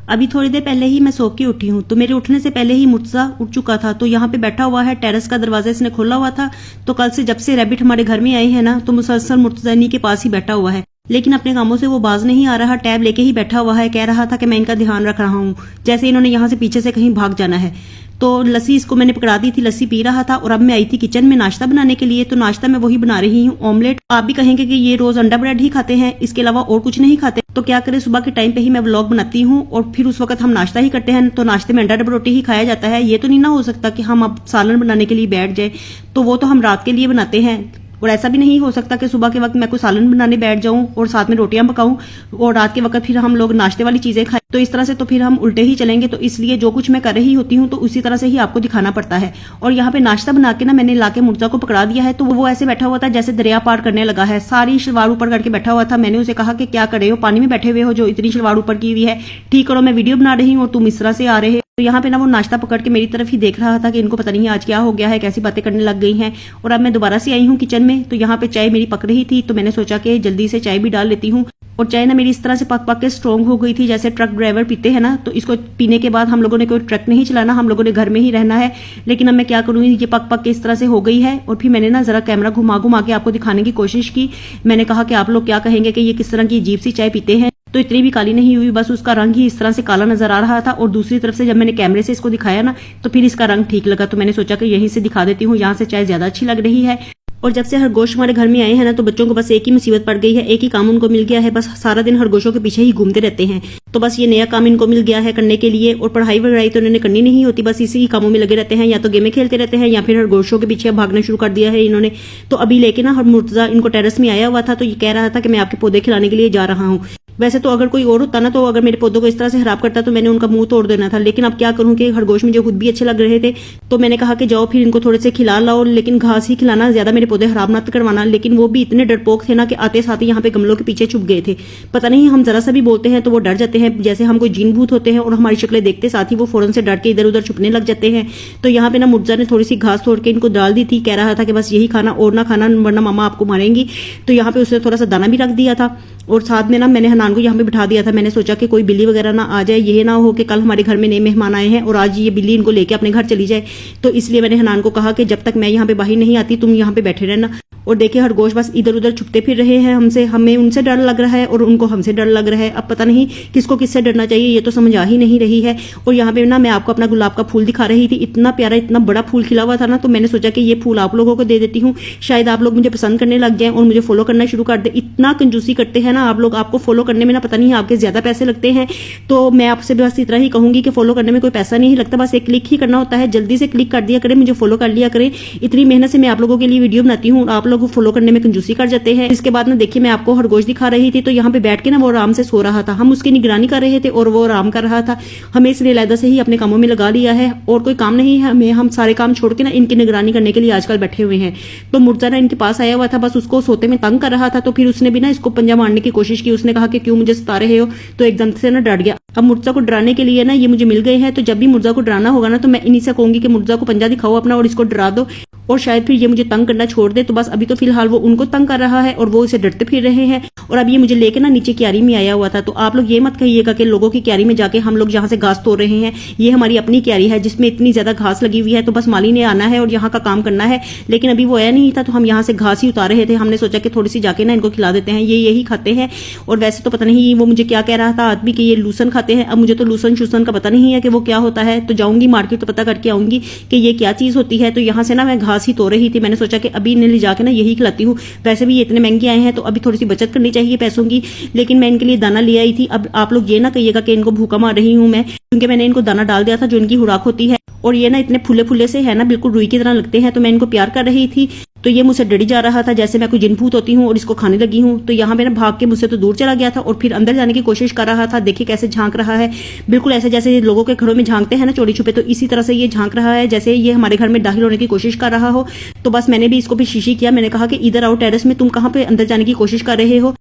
अभी थोड़ी देर पहले ही मैं सो के उठी हूँ, तो मेरे उठने से पहले ही मुर्तजा उठ चुका था। तो यहाँ पे बैठा हुआ है, टेरेस का दरवाजा इसने खोला हुआ था। तो कल से जब से रैबिट हमारे घर में आए हैं ना, तो मुसलसल मुर्तजा इन्हीं के पास ही बैठा हुआ है, लेकिन अपने कामों से वो बाज नहीं आ रहा। टैब लेके ही बैठा हुआ है, कह रहा था कि मैं इनका ध्यान रख रहा हूँ, जैसे इन्होंने यहाँ से पीछे से कहीं भाग जाना है। तो लस्सी इसको मैंने पकड़ा दी थी, लस्सी पी रहा था। और अब मैं आई थी किचन में नाश्ता बनाने के लिए। तो नाश्ता मैं वही बना रही हूँ, ऑमलेट। आप भी कहेंगे कि ये रोज अंडा ब्रेड ही खाते हैं, इसके अलावा और कुछ नहीं खाते। तो क्या करें, सुबह के टाइम पे ही मैं व्लॉग बनाती हूँ और फिर उस वक्त हम नाश्ता ही करते हैं। तो नाश्ते में अंडा रोटी ही खाया जाता है। ये तो नहीं ना हो सकता कि हम अब सालन बनाने के लिए बैठ जाए, तो वो तो हम रात के लिए बनाते हैं। और ऐसा भी नहीं हो सकता कि सुबह के वक्त मैं कोई सालन बनाने बैठ जाऊं और साथ में रोटियां पकाऊं और रात के वक्त फिर हम लोग नाश्ते वाली चीजें खाएं। तो इस तरह से तो फिर हम उल्टे ही चलेंगे। तो इसलिए जो कुछ मैं कर रही होती हूँ तो उसी तरह से ही आपको दिखाना पड़ता है। और यहाँ पे नाश्ता बना के ना मैंने लाके मुर्तजा को पकड़ा दिया है। तो वो ऐसे बैठा हुआ था जैसे दरिया पार करने लगा है, सारी शलवार ऊपर करके बैठा हुआ था। मैंने उसे कहा कि क्या कर रहे हो, पानी में बैठे हुए हो जो इतनी शलवार ऊपर की हुई है, ठीक करो, मैं वीडियो बना रही हूँ और तुम इस तरह से आ रहे हो। तो यहाँ पे ना वो नाश्ता पकड़ के मेरी तरफ ही देख रहा था कि इनको पता नहीं आज क्या हो गया है, कैसी बातें करने लग गई हैं। और अब मैं दोबारा से आई हूँ किचन में। तो यहाँ पे चाय मेरी पक रही थी, तो मैंने सोचा कि जल्दी से चाय भी डाल लेती हूँ। और चाय ना मेरी इस तरह से पक पक के स्ट्रॉन्ग हो गई थी जैसे ट्रक ड्राइवर पीते हैं ना। तो इसको पीने के बाद हम लोगों ने कोई ट्रक नहीं चलाना, हम लोगों ने घर में ही रहना है। लेकिन अब मैं क्या करूंगी, ये पक पक के इस तरह से हो गई है। और फिर मैंने ना जरा कैमरा घुमा घुमा के आपको दिखाने की कोशिश की। मैंने कहा कि आप लोग क्या कहेंगे कि ये किस तरह की अजीब सी चाय पीते हैं। तो इतनी भी काली नहीं हुई, बस उसका रंग ही इस तरह से काला नजर आ रहा था। और दूसरी तरफ से जब मैंने कैमरे से इसको दिखाया ना, तो फिर इसका रंग ठीक लगा। तो मैंने सोचा कि यहीं से दिखा देती हूँ, यहाँ से चाय ज्यादा अच्छी लग रही है। और जब से खरगोश हमारे घर में आए हैं ना, तो बच्चों को बस एक ही मुसीबत पड़ गई है, एक ही काम उनको मिल गया है, बस सारा दिन खरगोशों के पीछे ही घूमते रहते हैं। तो बस ये नया काम इनको मिल गया है करने के लिए। और पढ़ाई वगैरह तो इन्होंने करनी नहीं होती, बस इसी कामों में लगे रहते हैं, या तो गेमें खेलते रहते हैं या फिर खरगोशों के पीछे भागना शुरू कर दिया है इन्होंने। तो अभी लेके ना मुर्तजा इनको टेरेस में आया हुआ था, तो ये कह रहा था कि मैं आपके पौधे खिलाने के लिए जा रहा हूँ। वैसे तो अगर कोई और होता ना, तो अगर मेरे पौधों को इस तरह से खराब करता तो मैंने उनका मुंह तोड़ देना था। लेकिन अब क्या करूं कि खरगोश मुझे खुद भी अच्छे लग रहे थे, तो मैंने कहा कि जाओ फिर इनको थोड़े से खिला लाओ, लेकिन घास ही खिलाना, ज्यादा मेरे पौधे खराब मत करवाना। लेकिन वो भी इतने डरपोक थे ना कि आते साथ ही यहाँ पे गमलों के पीछे छुप गए थे। पता नहीं, हम जरा सा भी बोलते हैं तो वो डर जाते हैं, जैसे हम कोई जीन भूत होते हैं। और हमारी शक्लें देखते साथ ही वो फौरन से डर के इधर उधर छुपने लग जाते हैं। तो यहाँ पे ना मुर्तजा ने थोड़ी सी घास तोड़ के इनको डाल दी थी, कह रहा था कि बस यही खाना और ना खाना, वरना मामा आपको मारेंगी। तो यहाँ पे उसने थोड़ा सा दाना भी रख दिया था। और साथ में ना मैंने हनान को यहाँ पे बिठा दिया था। मैंने सोचा कि कोई बिल्ली वगैरह ना आ जाए, ये ना हो कि कल हमारे घर में नए मेहमान आए हैं और आज ये बिल्ली इनको लेके अपने घर चली जाए। तो इसलिए मैंने हनान को कहा कि जब तक मैं यहाँ पे बाहर नहीं आती तुम यहाँ पे बैठे रहना। और देखिए खरगोश बस इधर उधर छुपते फिर रहे हैं हमसे, हमें उनसे डर लग रहा है और उनको हमसे डर लग रहा है। अब पता नहीं किसको किससे डरना चाहिए, ये तो समझ आ ही नहीं रही है। और यहाँ पे ना मैं आपको अपना गुलाब का फूल दिखा रही थी, इतना प्यारा इतना बड़ा फूल खिला हुआ था ना। तो मैंने सोचा कि ये फूल आप लोगों को दे देती हूँ, शायद आप लोग मुझे पसंद करने लग जाए और मुझे फॉलो करना शुरू कर दे। इतना कंजूसी करते हैं ना आप लोग, आपको फॉलो करने में ना पता नहीं आपके ज्यादा पैसे लगते हैं। तो मैं आपसे बस इतना ही कहूंगी कि फॉलो करने में कोई पैसा नहीं लगता, बस एक क्लिक ही करना होता है। जल्दी से क्लिक कर दिया करें, मुझे फॉलो कर लिया करें। इतनी मेहनत से मैं आप लोगों के लिए वीडियो बनाती हूँ, आप लोग फॉलो करने में कंजूसी कर जाते हैं। इसके बाद ना देखिए मैं आपको खरगोश दिखा रही थी, तो यहाँ पे बैठ के ना वो आराम से सो रहा था। हम उसकी निगरानी कर रहे थे और वो आराम कर रहा था। हमें इसलिए अलग से ही अपने कामों में लगा लिया है और कोई काम नहीं है हमें, हम सारे काम छोड़ के ना इनकी निगरानी करने के लिए आजकल बैठे हुए हैं। तो मुर्तजा ना इनके पास आया हुआ था, बस उसको सोते में तंग कर रहा था। तो फिर उसने भी ना इसको पंजा मारने की कोशिश की। उसने कहा कि क्यों मुझे सता रहे हो, तो एकदम से ना डर गया। अब मुर्तजा को डराने के लिए ना ये मुझे मिल गए हैं। तो जब भी मुर्तजा को डराना होगा ना, तो मैं इन्हीं से कहूंगी कि मुर्तजा को पंजा दिखाओ अपना और इसको डरा दो, और शायद फिर ये मुझे तंग करना छोड़ दे। तो बस अभी तो फिलहाल वो उनको तंग कर रहा है और वो इसे डरते फिर रहे हैं। और अब ये मुझे लेके ना नीचे क्यारी में आया हुआ था। तो आप लोग ये मत कहिएगा कि लोगों की क्यारी में जाके हम लोग जहां से घास तोड़ रहे हैं, ये हमारी अपनी क्यारी है जिसमें इतनी ज्यादा घास लगी हुई है। तो बस माली ने आना है और यहाँ का काम करना है। लेकिन अभी वो आया नहीं था, तो हम यहाँ से घास ही उतार रहे थे। हमने सोचा कि थोड़ी सी जाके ना इनको खिला देते हैं, ये यही खाते हैं। और वैसे तो पता नहीं वो मुझे क्या कह रहा था आदमी कि ये लूसन खाते हैं। अब मुझे तो लूसन शूसन का पता नहीं है कि वो क्या होता है। तो जाऊंगी मार्केट तो पता करके आऊंगी कि ये क्या चीज होती है। तो यहाँ से ना मैं घास ही तोड़ रही थी। मैंने सोचा कि अभी इन्हें ले जाके ना यही खिलाती हूँ। वैसे भी ये इतने महंगे आए हैं, तो अभी थोड़ी सी बचत करनी चाहिए पैसों की। लेकिन मैं इनके लिए दाना ले आई थी। अब आप लोग ये ना कहिएगा कि इनको भूखा मार रही हूं मैं, क्योंकि मैंने इनको दाना डाल दिया था जो इनकी खुराक होती है। और ये ना इतने फूले फूले से है ना, बिल्कुल रुई की तरह लगते हैं। तो मैं इनको प्यार कर रही थी। तो ये मुझसे डरी जा रहा था जैसे मैं कोई जिनभूत होती हूँ और इसको खाने लगी हूँ। तो यहाँ पे ना भाग के मुझसे तो दूर चला गया था और फिर अंदर जाने की कोशिश कर रहा था। देखिए कैसे झांक रहा है, बिल्कुल ऐसे जैसे लोगों के घरों में झांकते हैं ना चोरी छुपे, तो इसी तरह से ये झांक रहा है जैसे ये हमारे घर में दाखिल होने की कोशिश कर रहा हो। तो बस मैंने भी इसको भी शीशी किया। मैंने कहा कि इधर आओ टेरेस में, तुम कहाँ पे अंदर जाने की कोशिश कर रहे हो।